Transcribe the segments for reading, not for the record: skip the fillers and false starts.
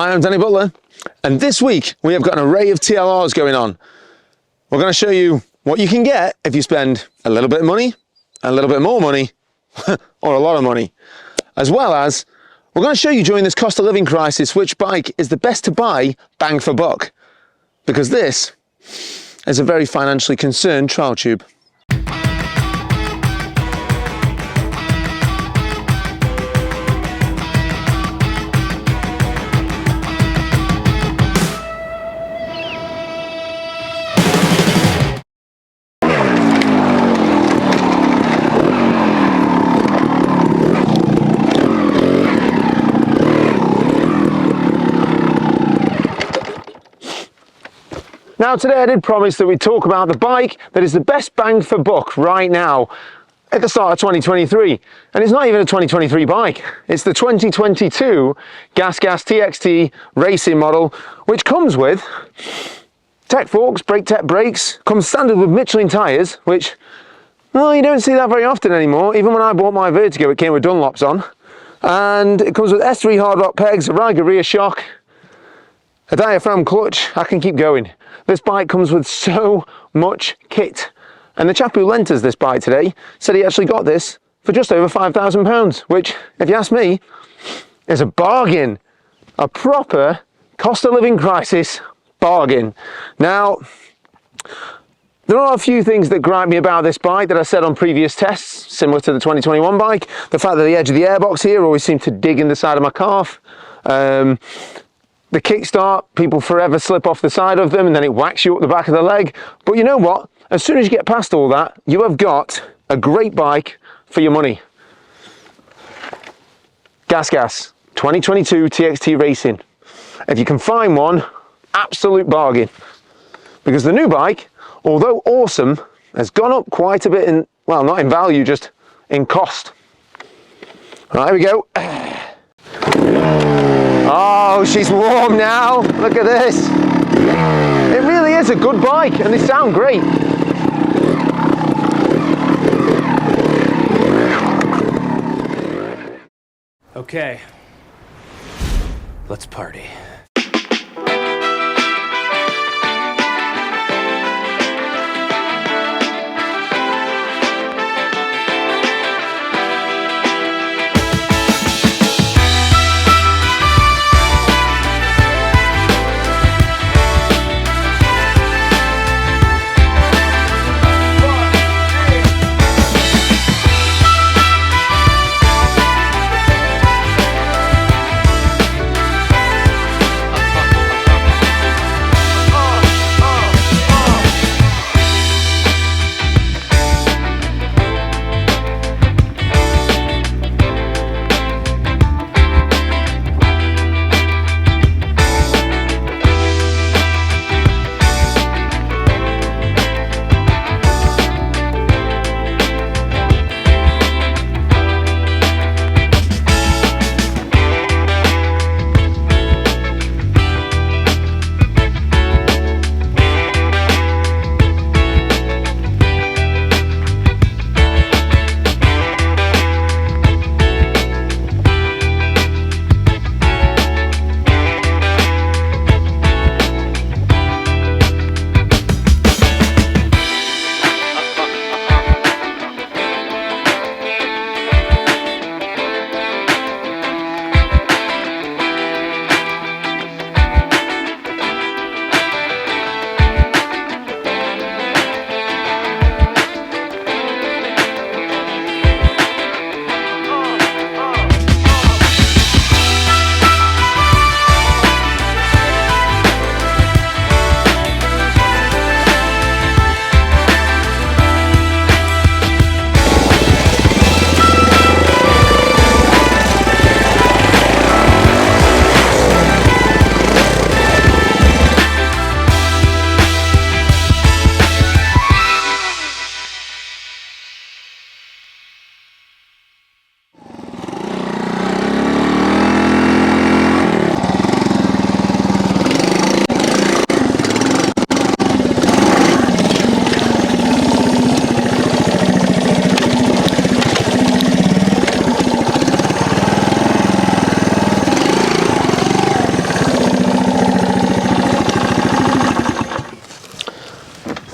Hi, I'm Danny Butler, and this week we have got an array of TLRs going on. We're going to show you what you can get if you spend a little bit of money, a little bit more money, or a lot of money. As well as, we're going to show you during this cost of living crisis which bike is the best to buy bang for buck. Because this is a very financially concerned trial tube. Now today I did promise that we'd talk about the bike that is the best bang for buck right now at the start of 2023. And it's not even a 2023 bike, it's the 2022 Gas TXT racing model, which comes with tech forks, brake tech brakes, comes standard with Michelin tyres, which, well, you don't see that very often anymore. Even when I bought my Vertigo, it came with Dunlops on. And it comes with S3 hard rock pegs, a Riga rear shock, a diaphragm clutch. I can keep going. This bike comes with so much kit. And the chap who lent us this bike today said he actually got this for just over £5,000, which, if you ask me, is a bargain. A proper cost of living crisis bargain. Now, there are a few things that gripe me about this bike that I said on previous tests, similar to the 2021 bike. The fact that the edge of the airbox here always seemed to dig in the side of my calf. The kickstart, people forever slip off the side of them and then it whacks you up the back of the leg. But you know what? As soon as you get past all that, you have got a great bike for your money. Gas 2022 TXT Racing. If you can find one, absolute bargain. Because the new bike, although awesome, has gone up quite a bit in, well, not in value, just in cost. Right, here we go. Oh, she's warm now. Look at this. It really is a good bike and they sound great. Okay, let's party.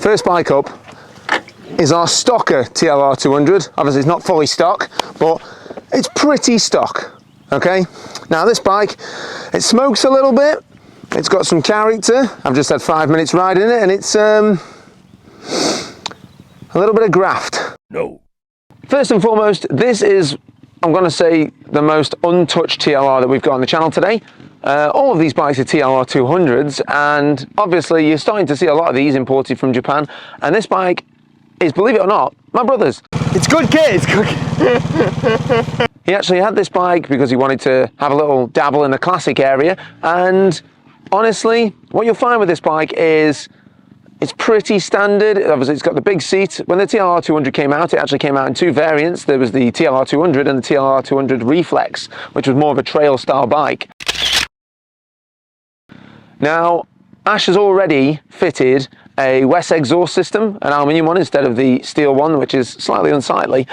First bike up is our stocker TLR200. Obviously it's not fully stock, but it's pretty stock, okay? Now this bike, it smokes a little bit, it's got some character. I've just had 5 minutes riding it, and it's a little bit of graft. No. First and foremost, this is, I'm going to say, the most untouched TLR that we've got on the channel today. All of these bikes are TLR200s, and obviously you're starting to see a lot of these imported from Japan, and this bike is, believe it or not, my brother's. It's good kit, it's good kit. He actually had this bike because he wanted to have a little dabble in the classic area, and honestly, what you'll find with this bike is it's pretty standard. Obviously, it's got the big seat. When the TLR200 came out, it actually came out in two variants. There was the TLR200 and the TLR200 Reflex, which was more of a trail style bike. Now, Ash has already fitted a West exhaust system, an aluminium one instead of the steel one, which is slightly unsightly.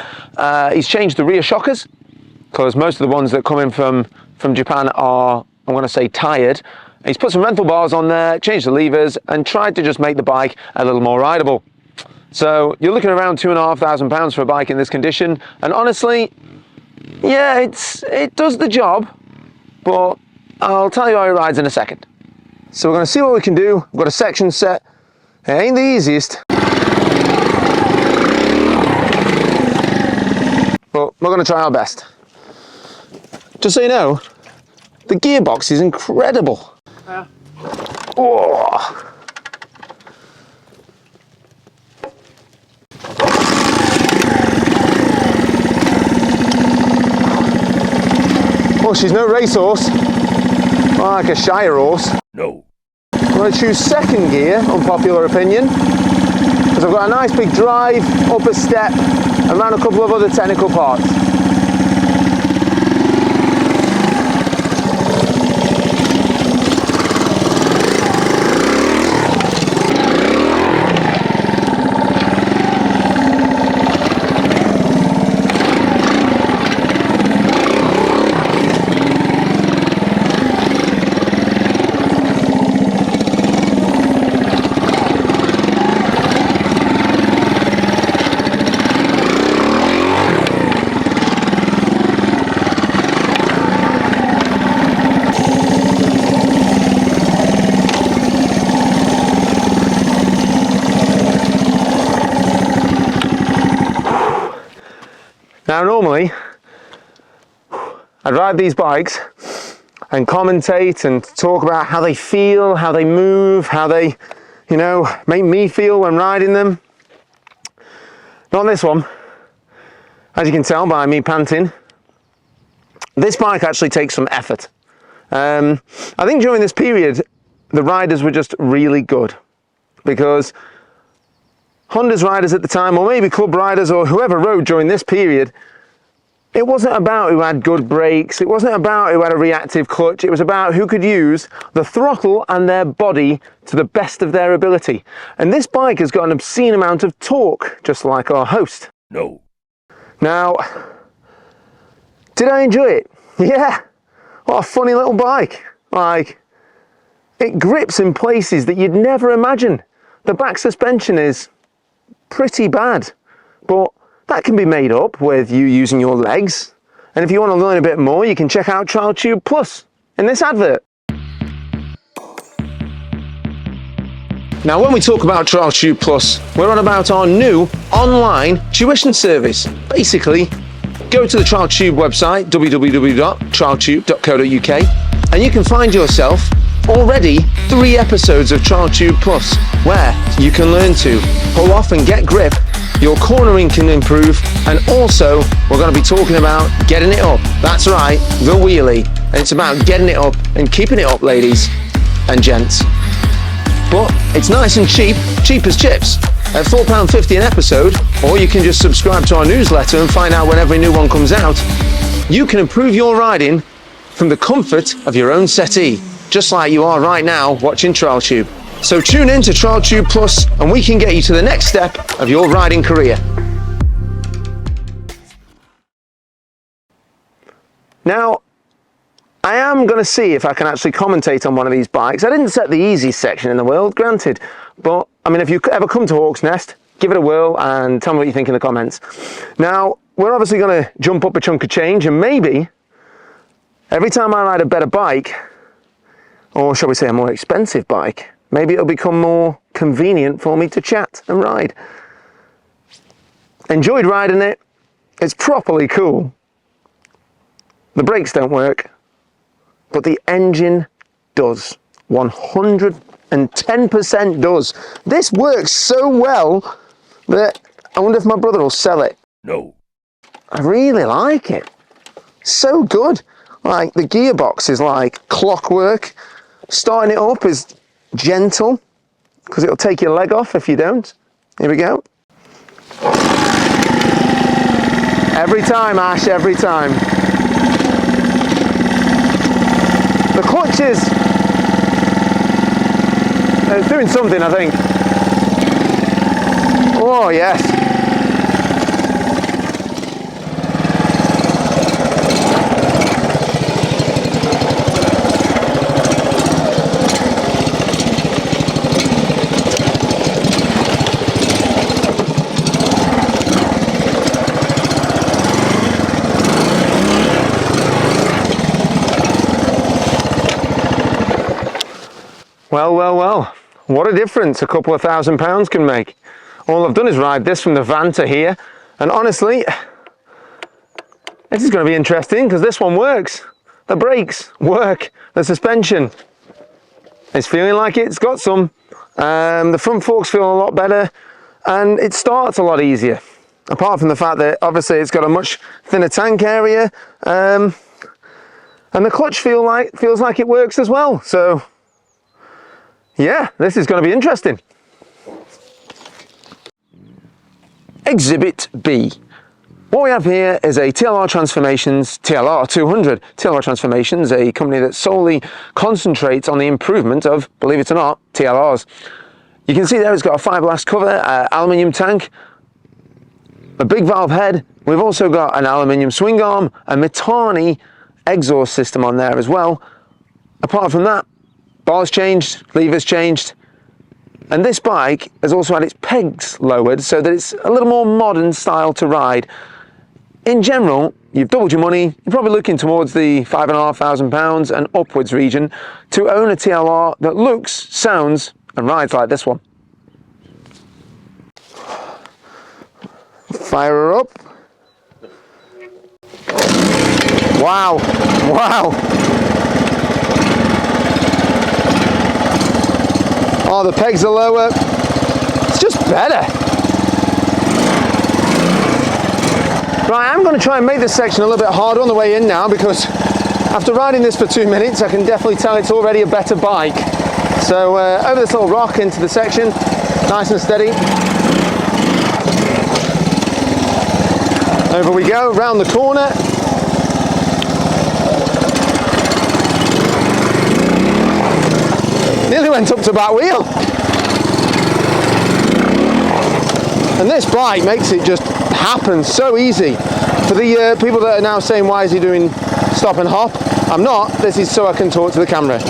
He's changed the rear shockers, because most of the ones that come in from Japan are, I'm going to say, tired. He's put some rental bars on there, changed the levers, and tried to just make the bike a little more rideable. So you're looking around £2,500 for a bike in this condition, and honestly, yeah, it does the job, but I'll tell you how it rides in a second. So we're going to see what we can do. We've got a section set. It ain't the easiest, but we're going to try our best. Just so you know, the gearbox is incredible. Yeah. Oh. Well, she's no racehorse, more like a Shire horse. No. I'm going to choose second gear, unpopular opinion, because I've got a nice big drive, up a step, and around a couple of other technical parts. Now normally, I'd ride these bikes and commentate and talk about how they feel, how they move, how they, you know, make me feel when riding them. Not on this one. As you can tell by me panting, this bike actually takes some effort. I think during this period, the riders were just really good, because Honda's riders at the time, or maybe club riders or whoever rode during this period, it wasn't about who had good brakes, it wasn't about who had a reactive clutch, it was about who could use the throttle and their body to the best of their ability. And this bike has got an obscene amount of torque, just like our host. No. Now, did I enjoy it? Yeah. What a funny little bike. Like, it grips in places that you'd never imagine. The back suspension is pretty bad, but that can be made up with you using your legs. And if you want to learn a bit more, you can check out Trial Tube Plus in this advert. Now, when we talk about Trial Tube Plus, we're on about our new online tuition service. Basically, go to the Trial Tube website, www.trialtube.co.uk, and you can find yourself already 3 episodes of Trial Tube Plus, where you can learn to pull off and get grip, your cornering can improve, and also we're going to be talking about getting it up. That's right, the wheelie. And it's about getting it up and keeping it up, ladies and gents. But it's nice and cheap as chips, at £4.50 an episode, or you can just subscribe to our newsletter and find out when every new one comes out. You can improve your riding from the comfort of your own settee, just like you are right now watching Trial Tube. So tune in to Trial Tube Plus and we can get you to the next step of your riding career. Now, I am going to see if I can actually commentate on one of these bikes. I didn't set the easiest section in the world, granted, but I mean, if you ever come to Hawk's Nest, give it a whirl and tell me what you think in the comments. Now, we're obviously going to jump up a chunk of change, and maybe every time I ride a better bike, or shall we say a more expensive bike, maybe it'll become more convenient for me to chat and ride. Enjoyed riding it. It's properly cool. The brakes don't work, but the engine does. 110% does. This works so well that I wonder if my brother will sell it. No. I really like it. So good. Like, the gearbox is like clockwork. Starting it up is gentle, because it'll take your leg off if you don't. Here we go. Every time, Ash, every time. The clutch is it's doing something, I think. Oh, yes. Well, well, well, what a difference a couple of £1,000 can make. All I've done is ride this from the van to here, and honestly, this is going to be interesting because this one works. The brakes work, the suspension is feeling like it's got some. The front forks feel a lot better, and it starts a lot easier. Apart from the fact that obviously it's got a much thinner tank area, and the clutch feels like it works as well. So yeah, this is going to be interesting. Exhibit B. What we have here is a TLR Transformations TLR200. TLR Transformations, a company that solely concentrates on the improvement of, believe it or not, TLRs. You can see there it's got a fiberglass cover, aluminium tank, a big valve head. We've also got an aluminium swing arm, a Mitani exhaust system on there as well. Apart from that, bars changed, levers changed, and this bike has also had its pegs lowered so that it's a little more modern style to ride. In general, you've doubled your money, you're probably looking towards the £5,500 and upwards region to own a TLR that looks, sounds and rides like this one. Fire her up. Wow, wow. Oh, the pegs are lower. It's just better. Right, I'm going to try and make this section a little bit harder on the way in now, because after riding this for 2 minutes, I can definitely tell it's already a better bike. So over this little rock into the section, nice and steady. Over we go, round the corner. Nearly went up to back wheel. And this bike makes it just happen so easy. For the people that are now saying, why is he doing stop and hop? I'm not. This is so I can talk to the camera.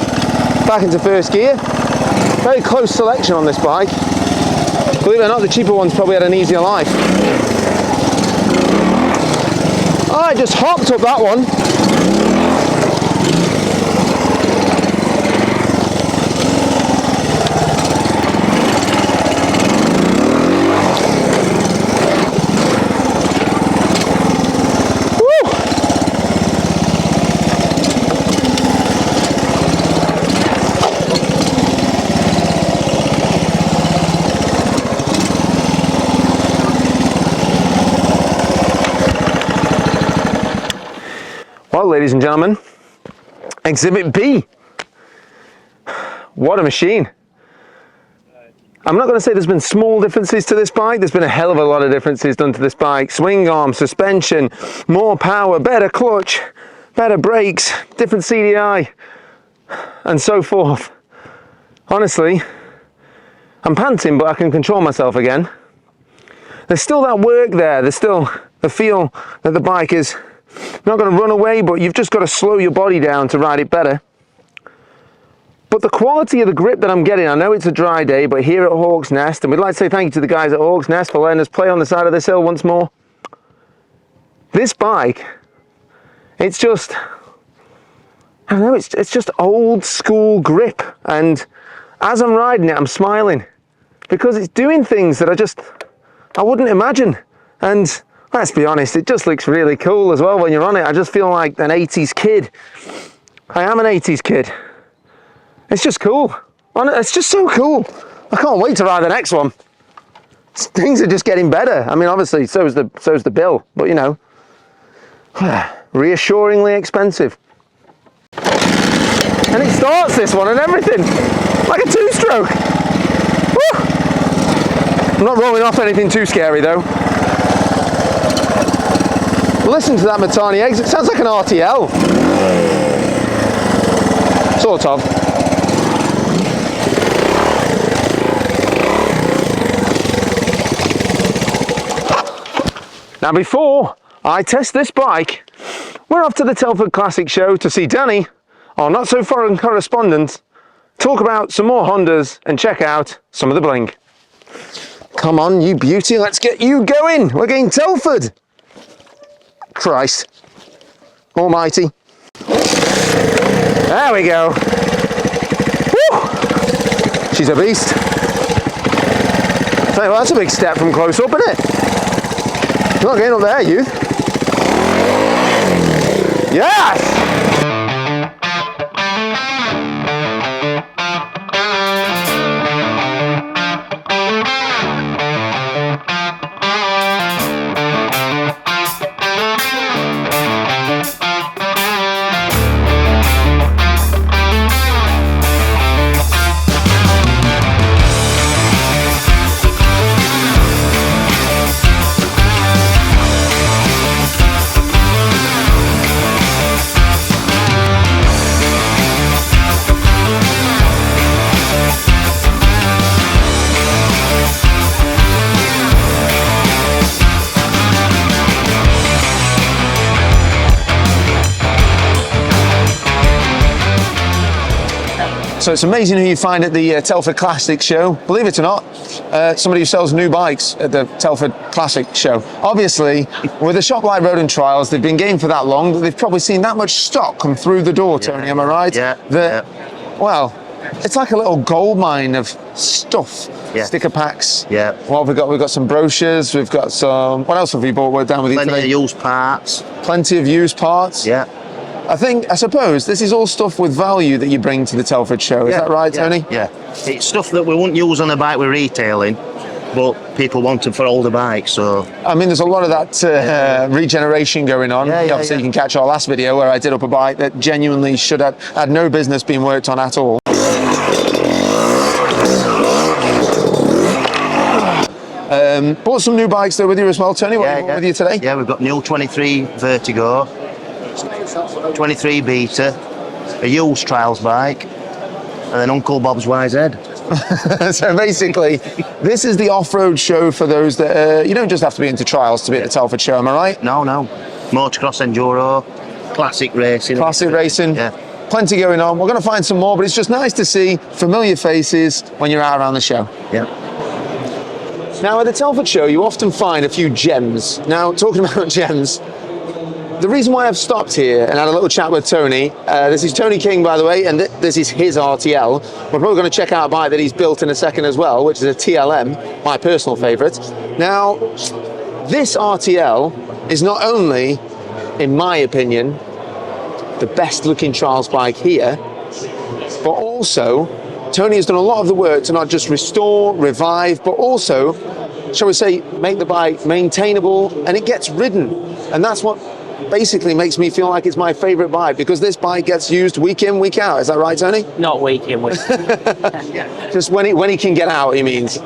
Back into first gear. Very close selection on this bike. Believe it or not, the cheaper ones probably had an easier life. Oh, I just hopped up that one. Well, ladies and gentlemen, Exhibit B. What a machine. I'm not going to say there's been small differences to this bike. There's been a hell of a lot of differences done to this bike. Swing arm, suspension, more power, better clutch, better brakes, different CDI, and so forth. Honestly, I'm panting, but I can control myself again. There's still that work there. There's still the feel that the bike is not going to run away, but you've just got to slow your body down to ride it better. But the quality of the grip that I'm getting, I know it's a dry day, but here at Hawk's Nest, and we'd like to say thank you to the guys at Hawk's Nest for letting us play on the side of this hill once more. This bike, it's just, I don't know, it's just old school grip. And as I'm riding it, I'm smiling because it's doing things that I wouldn't imagine. And let's be honest, it just looks really cool as well when you're on it. I just feel like an 80s kid. I am an 80s kid. It's just cool. It's just so cool. I can't wait to ride the next one. Things are just getting better. I mean, obviously, so's the bill, but you know, reassuringly expensive. And it starts this one and everything, like a two-stroke. Woo! I'm not rolling off anything too scary though. Listen to that Matani exit, sounds like an RTL. Sort of. Now before I test this bike, we're off to the Telford Classic Show to see Danny, our not so foreign correspondent, talk about some more Hondas and check out some of the bling. Come on, you beauty, let's get you going. We're going Telford. Christ almighty. There we go. Woo! She's a beast. Tell you what, that's a big step from close up, isn't it? You're not getting up there, youth. Yes! So it's amazing who you find at the Telford Classic Show. Believe it or not, somebody who sells new bikes at the Telford Classic Show. Obviously, with the shop like Road and Trials, they've been game for that long that they've probably seen that much stock come through the door, Tony, am I right? Yeah. Well, it's like a little gold mine of stuff. Yeah. Sticker packs. Yeah. What have we got? We've got some brochures, we've got some... What else have you bought? We're down with you Plenty today? of used parts. Plenty of used parts. Yeah. I suppose this is all stuff with value that you bring to the Telford show. Is that right, Tony? Yeah. It's stuff that we wouldn't use on a bike we're retailing, but people want them for older bikes, so... I mean, there's a lot of that regeneration going on. Obviously, you can catch our last video where I did up a bike that genuinely should have had no business being worked on at all. Bought some new bikes there with you as well, Tony. What have you bought with you today? Yeah, we've got new 23 Vertigo, 23 Beta, a used trials bike, and then Uncle Bob's YZ. So basically, this is the off-road show for those that, you don't just have to be into trials to be at the Telford show, am I right? No. Motocross enduro, classic racing. Classic racing. Yeah. Plenty going on. We're going to find some more, but it's just nice to see familiar faces when you're out around the show. Yeah. Now, at the Telford show, you often find a few gems. Now, talking about gems, the reason why I've stopped here and had a little chat with Tony, this is Tony King, by the way, and this is his RTL. We're probably going to check out a bike that he's built in a second as well, which is a TLM, my personal favourite. Now, this RTL is not only, in my opinion, the best looking trials bike here, but also Tony has done a lot of the work to not just restore, revive, but also, shall we say, make the bike maintainable, and it gets ridden. And that's what basically makes me feel like it's my favourite bike, because this bike gets used week in, week out. Is that right, Tony? Not week in, week Just when he can get out, he means.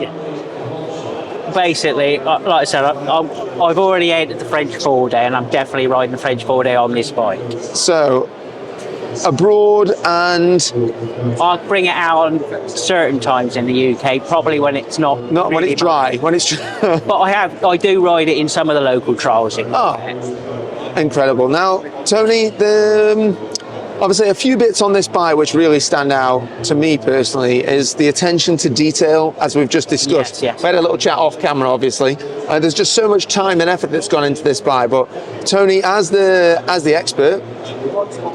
Basically, like I said, I've already entered the French 4-day, and I'm definitely riding the French 4-day on this bike. So, abroad, and I'll bring it out on certain times in the UK, probably when it's not when really it's dry. When it's dry. But I do ride it in some of the local trials in incredible. Now, Tony, Obviously, a few bits on this bike which really stand out to me personally is the attention to detail, as we've just discussed. Yes. We had a little chat off camera, obviously. There's just so much time and effort that's gone into this bike. But Tony, as the expert,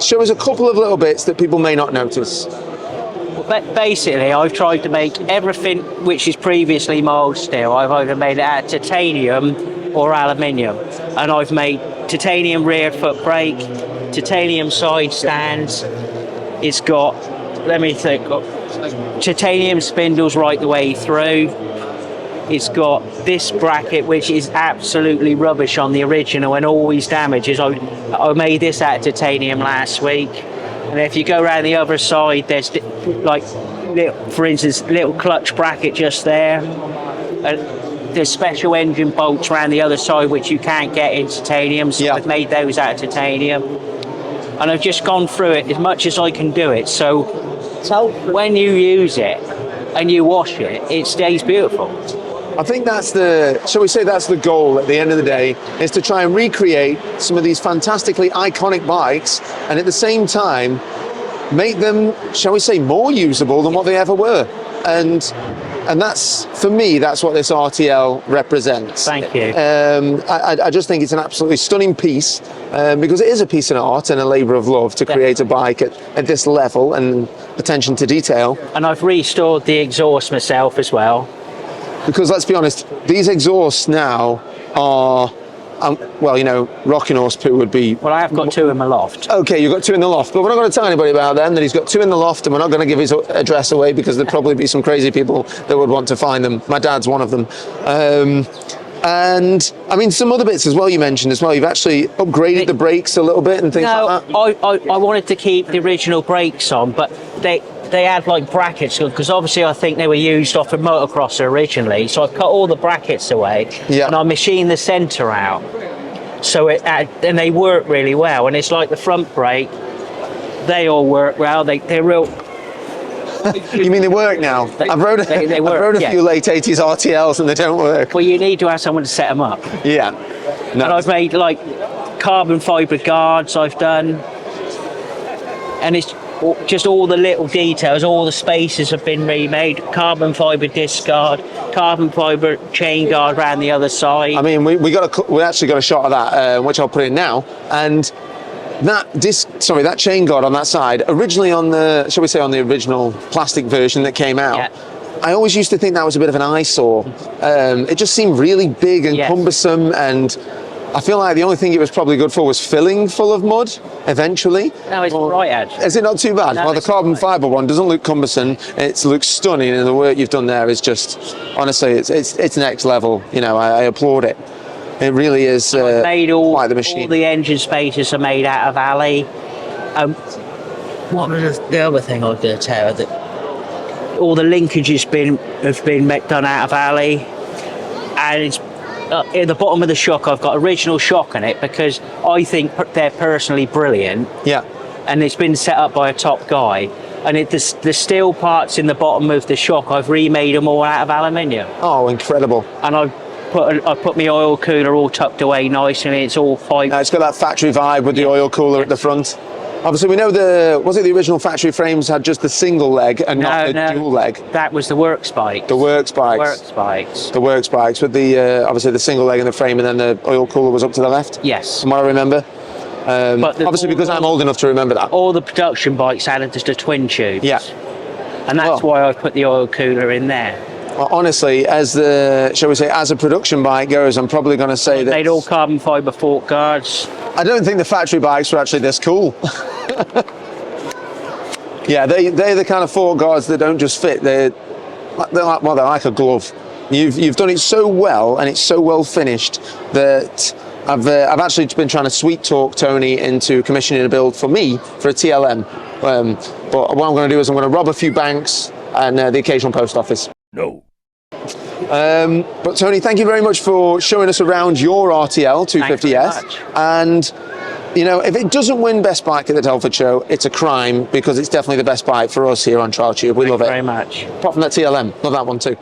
show us a couple of little bits that people may not notice. Basically, I've tried to make everything which is previously mild steel. I've either made it out of titanium or aluminium, and I've made titanium rear foot brake, titanium side stands. It's got, let me think, titanium spindles right the way through. It's got this bracket, which is absolutely rubbish on the original and always damages. I made this out of titanium last week. And if you go around the other side, there's like, for instance, little clutch bracket just there. There's special engine bolts around the other side which you can't get in titanium, so I've made those out of titanium. And I've just gone through it as much as I can do it. So when you use it and you wash it, it stays beautiful. I think that's shall we say that's the goal at the end of the day, is to try and recreate some of these fantastically iconic bikes and at the same time make them, shall we say, more usable than what they ever were. And that's, for me, that's what this RTL represents. Thank you. I just think it's an absolutely stunning piece because it is a piece of art and a labour of love to create a bike at this level and attention to detail. And I've restored the exhaust myself as well. Because let's be honest, these exhausts now are, well, you know, rocking horse poo would be... Well, I have got two in my loft. Okay, you've got two in the loft, but we're not going to tell anybody about them, that he's got two in the loft, and we're not going to give his address away because there'd probably be some crazy people that would want to find them. My dad's one of them. And, I mean, some other bits as well you mentioned as well. You've actually upgraded the brakes a little bit and things like that. I wanted to keep the original brakes on, but they had like brackets, because obviously I think they were used off a motocrosser originally, so I've cut all the brackets away and I machined the centre out, so and they work really well. And it's like the front brake, they all work well. They're real. You mean they work now? I've rode a few late 80s RTLs and they don't work. Well, you need to have someone to set them up. Yeah. And I've made like carbon fibre guards I've done, and it's just all the little details. All the spaces have been remade. Carbon fibre disc guard, carbon fibre chain guard around the other side. I mean, we actually got a shot of that, which I'll put in now. And that chain guard on that side, originally on the, shall we say, on the original plastic version that came out, I always used to think that was a bit of an eyesore. It just seemed really big and cumbersome, and I feel like the only thing it was probably good for was filling full of mud eventually. No, it's right edge. Is it not too bad? No, well, the carbon fibre one doesn't look cumbersome. It looks stunning, and the work you've done there is just, honestly, it's next level. You know, I applaud it. It really is quite the machine. All the engine spaces are made out of alley. What was the other thing I was going to tell you? That all the linkages have been done out of alley, and it's in the bottom of the shock. I've got original shock in it because I think they're personally brilliant. Yeah. And it's been set up by a top guy. And the steel parts in the bottom of the shock, I've remade them all out of aluminium. Oh, incredible! And I put my oil cooler all tucked away nice, and it's all pipe. It's got that factory vibe with the oil cooler at the front. Obviously, we know the original factory frames had just the single leg and not the dual leg? That was the works bike. The works bikes. The works bikes with the obviously the single leg in the frame, and then the oil cooler was up to the left. Yes. From what I remember. But obviously, because I'm old enough to remember that. All the production bikes had just a twin tube. Yeah. And that's why I put the oil cooler in there. Well, honestly, as a production bike goes, I'm probably going to say that they'd all carbon fibre fork guards. I don't think the factory bikes were actually this cool. Yeah, they're the kind of fork guards that don't just fit. They're like a glove. You've done it so well, and it's so well finished that I've actually been trying to sweet talk Tony into commissioning a build for me for a TLM. But what I'm going to do is I'm going to rob a few banks and the occasional post office. No. But Tony, thank you very much for showing us around your RTL 250S. And you know, if it doesn't win Best Bike at the Telford show, it's a crime, because it's definitely the best bike for us here on Trial Tube. We love it very much. Apart from that TLM, love that one too.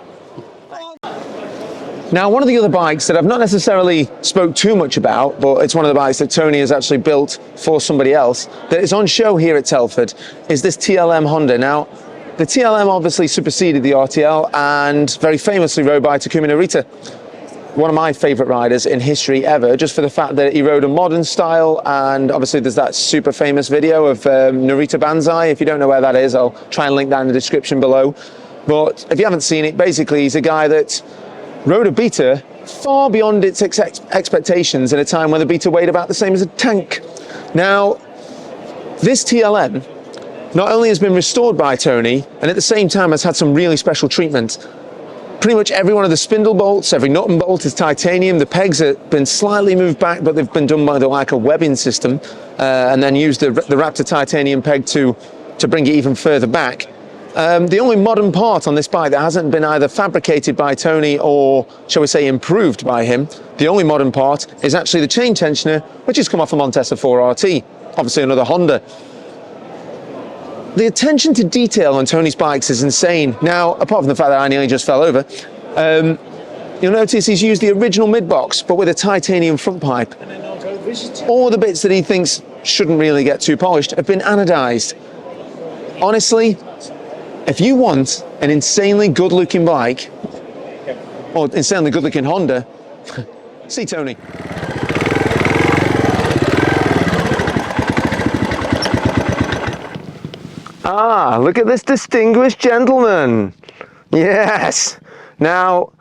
Now, one of the other bikes that I've not necessarily spoke too much about, but it's one of the bikes that Tony has actually built for somebody else, that is on show here at Telford, is this TLM Honda. Now, the TLM obviously superseded the RTL and very famously rode by Takumi Narita, one of my favourite riders in history ever, just for the fact that he rode a modern style, and obviously there's that super famous video of Narita Banzai. If you don't know where that is, I'll try and link that in the description below. But if you haven't seen it, basically he's a guy that rode a Beta far beyond its expectations in a time when the Beta weighed about the same as a tank. Now, this TLM not only has been restored by Tony, and at the same time has had some really special treatment. Pretty much every one of the spindle bolts, every nut and bolt is titanium. The pegs have been slightly moved back, but they've been done by like a webbing system, and then used the Raptor titanium peg to bring it even further back. The only modern part on this bike that hasn't been either fabricated by Tony or, shall we say, improved by him, the only modern part is actually the chain tensioner, which has come off a Montesa 4RT, obviously another Honda. The attention to detail on Tony's bikes is insane. Now, apart from the fact that I nearly just fell over, you'll notice he's used the original mid-box, but with a titanium front pipe. All the bits that he thinks shouldn't really get too polished have been anodized. Honestly, if you want an insanely good-looking bike, or insanely good-looking Honda, see Tony. Ah, look at this distinguished gentleman. Yes. Now,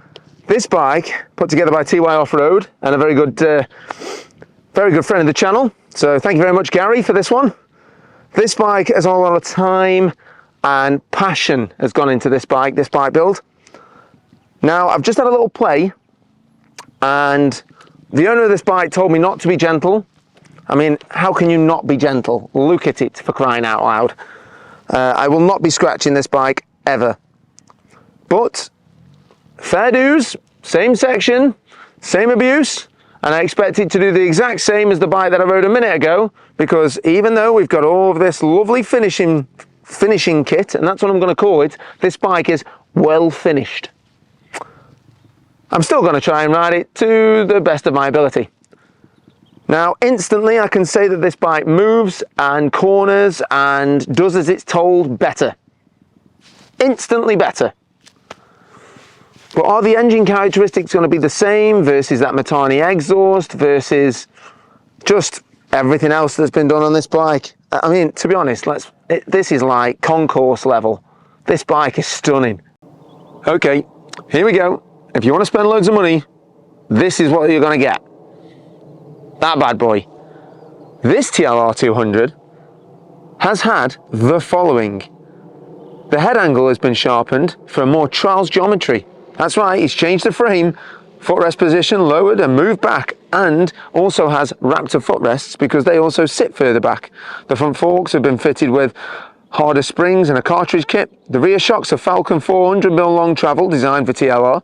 this bike, put together by TY Off-Road, and a very good friend of the channel. So thank you very much, Gary, for this one. This bike has a lot of time and passion has gone into this bike build. Now, I've just had a little play, and the owner of this bike told me not to be gentle. I mean, how can you not be gentle? Look at it, for crying out loud. I will not be scratching this bike ever. But fair dues, same section, same abuse, and I expect it to do the exact same as the bike that I rode a minute ago, because even though we've got all of this lovely finishing kit, and that's what I'm going to call it, this bike is well finished. I'm still going to try and ride it to the best of my ability. Now, instantly I can say that this bike moves and corners and does as it's told better. Instantly better. But are the engine characteristics going to be the same versus that Matani exhaust versus just everything else that's been done on this bike? I mean, to be honest, this is like Concourse level. This bike is stunning. Okay, here we go. If you want to spend loads of money, this is what you're going to get. That bad boy. This TLR200 has had the following. The head angle has been sharpened for a more trials geometry. That's right, he's changed the frame, footrest position lowered and moved back, and also has Raptor footrests because they also sit further back. The front forks have been fitted with harder springs and a cartridge kit. The rear shocks are Falcon 400mm long travel designed for TLR.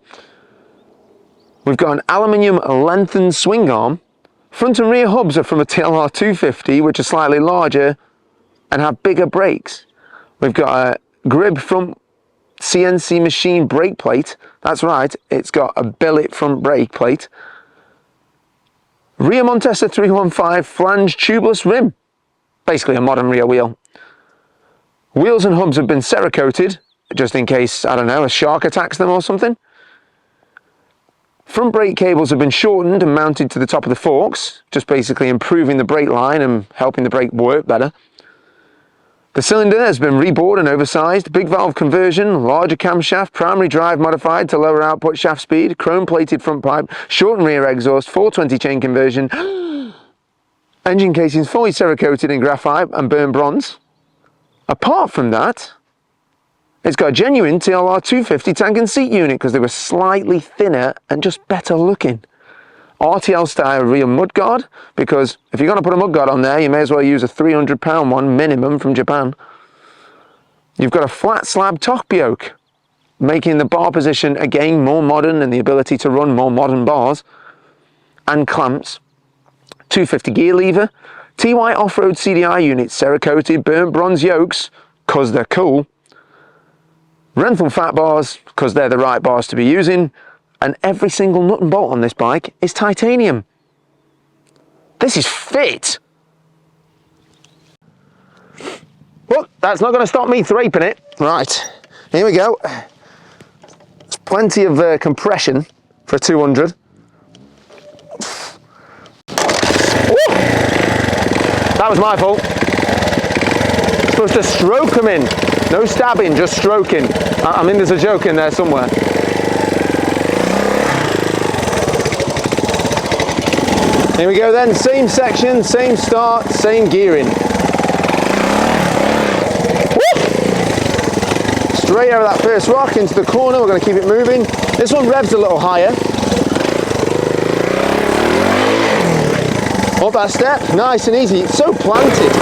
We've got an aluminium lengthened swing arm. Front and rear hubs are from a TLR250, which are slightly larger and have bigger brakes. We've got a Grib front CNC machine brake plate. That's right, it's got a billet front brake plate. Rear Montesa 315 flange tubeless rim. Basically a modern rear wheel. Wheels and hubs have been Cerakoted, just in case, I don't know, a shark attacks them or something. Front brake cables have been shortened and mounted to the top of the forks, just basically improving the brake line and helping the brake work better. The cylinder has been rebored and oversized, big valve conversion, larger camshaft, primary drive modified to lower output shaft speed, chrome plated front pipe, shortened rear exhaust, 420 chain conversion. Engine casings fully Cerakoted in graphite and burnt bronze. Apart from that, it's got a genuine TLR250 tank and seat unit because they were slightly thinner and just better looking. RTL style rear mudguard, because if you're going to put a mudguard on there, you may as well use a £300 one minimum from Japan. You've got a flat slab top yoke, making the bar position again more modern and the ability to run more modern bars. And clamps. 250 gear lever. TY off-road CDI units, Cerakoted burnt bronze yokes, because they're cool. Renthal fat bars, because they're the right bars to be using. and every single nut and bolt on this bike is titanium. This is fit. But that's not going to stop me thraping it. Right, here we go. There's plenty of compression for a 200. Ooh. That was my fault. Supposed to stroke them in. No stabbing, just stroking. I mean, there's a joke in there somewhere. Here we go then, same section, same start, same gearing. Woo! Straight over that first rock into the corner, we're going to keep it moving. This one revs a little higher. Up that step, nice and easy, it's so planted.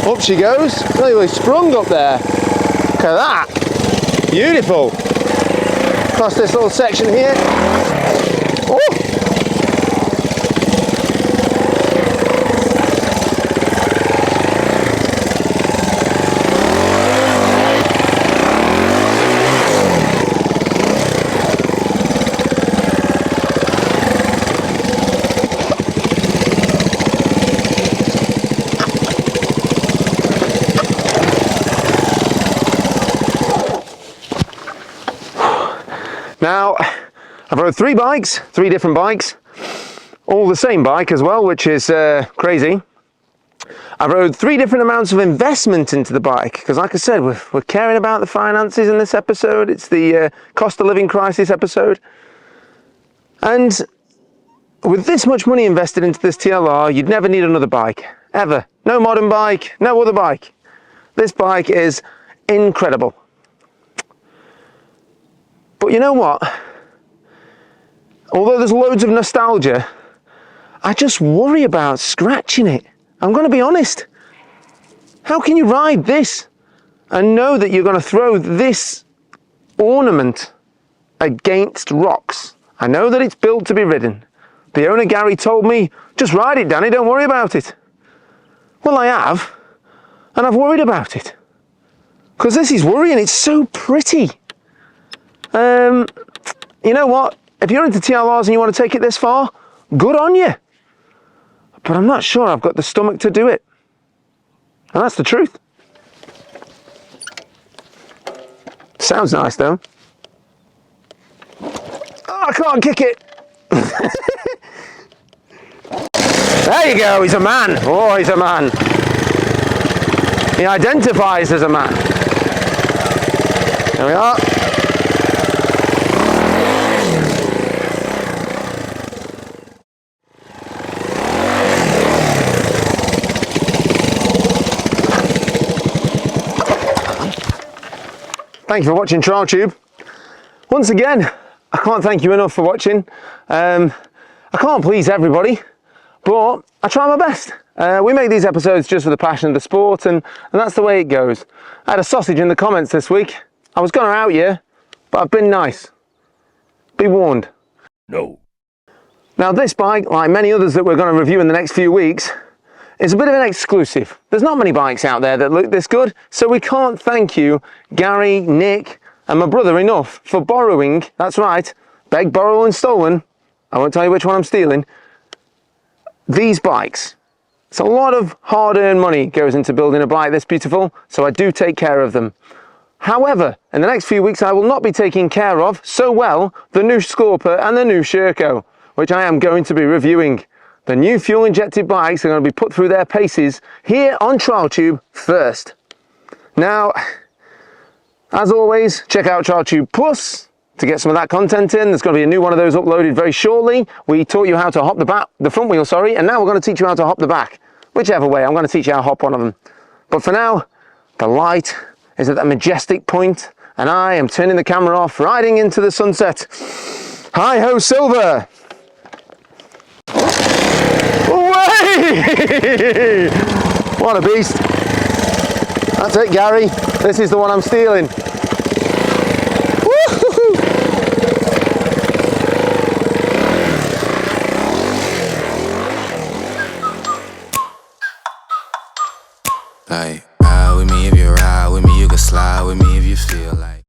Up she goes, really sprung up there. Look at that, beautiful. Across this little section here. Oh. Now, I've rode three different bikes, all the same bike as well, which is crazy. I rode three different amounts of investment into the bike, because like I said, we're caring about the finances in this episode. It's the cost of living crisis episode. And with this much money invested into this TLR, you'd never need another bike, ever. No modern bike, no other bike. This bike is incredible. But you know what? Although there's loads of nostalgia, I just worry about scratching it. I'm going to be honest. How can you ride this and know that you're going to throw this ornament against rocks? I know that it's built to be ridden. The owner, Gary, told me, just ride it, Danny, don't worry about it. Well, I have, and I've worried about it. Because this is worrying, it's so pretty. You know what? If you're into TLRs and you want to take it this far, good on you. But I'm not sure I've got the stomach to do it. And that's the truth. Sounds nice though. Oh, I can't kick it. There you go, he's a man. Oh, he's a man. He identifies as a man. There we are. Thank you for watching TrialTube. Once again, I can't thank you enough for watching. I can't please everybody, but I try my best. We make these episodes just for the passion of the sport, and that's the way it goes. I had a sausage in the comments this week. I was going to out you, but I've been nice. Be warned. No. Now this bike, like many others that we're going to review in the next few weeks, is a bit of an exclusive. There's not many bikes out there that look this good, so we can't thank you, Gary, Nick, and my brother enough for borrowing, that's right, begged, borrowed and stolen, I won't tell you which one I'm stealing, these bikes. It's a lot of hard-earned money goes into building a bike this beautiful, so I do take care of them. However, in the next few weeks I will not be taking care of so well the new Scorpa and the new Sherco, which I am going to be reviewing. The new fuel-injected bikes are going to be put through their paces here on TrialTube first. Now, as always, check out TrialTube Plus to get some of that content in. There's going to be a new one of those uploaded very shortly. We taught you how to hop the front wheel, and now we're going to teach you how to hop the back. Whichever way, I'm going to teach you how to hop one of them. But for now, the light is at that majestic point, and I am turning the camera off, riding into the sunset. Hi-ho, Silver! Away! What a beast. That's it, Gary. This is the one I'm stealing. Woo-hoo-hoo. Like, ride with me if you ride with me, you can slide with me if you feel like